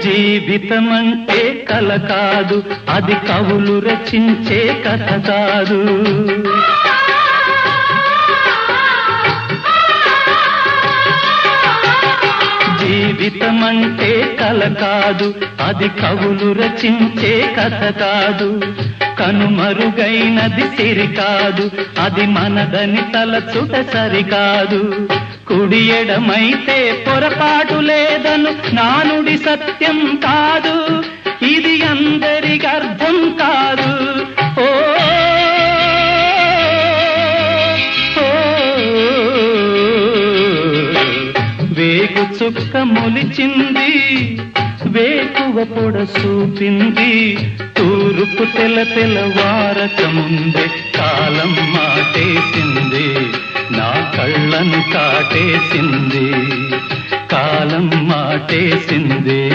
జీవితమంటే కల కాదు, అది కవులు రచించే కథ కాదు. జీవితమంటే కల కాదు, అది కవులు రచించే కథ కాదు. కనుమరుగైనది సిరి కాదు, అది మనదని తలచుట సరికాదు. కుడి ఎడమైతే పొరపాటు లేదను నానుడి సత్యం కాదు, ఇది అందరికి అర్థం కాదు. ఓ వేగు చుక్క మొలిచింది, వేకువ పొడ చూపింది, తూర్పు తెల్లవారక ముందే కాలం మాటేసింది, నా కళ్ళను కాటేసింది, కాలం మాటేసింది.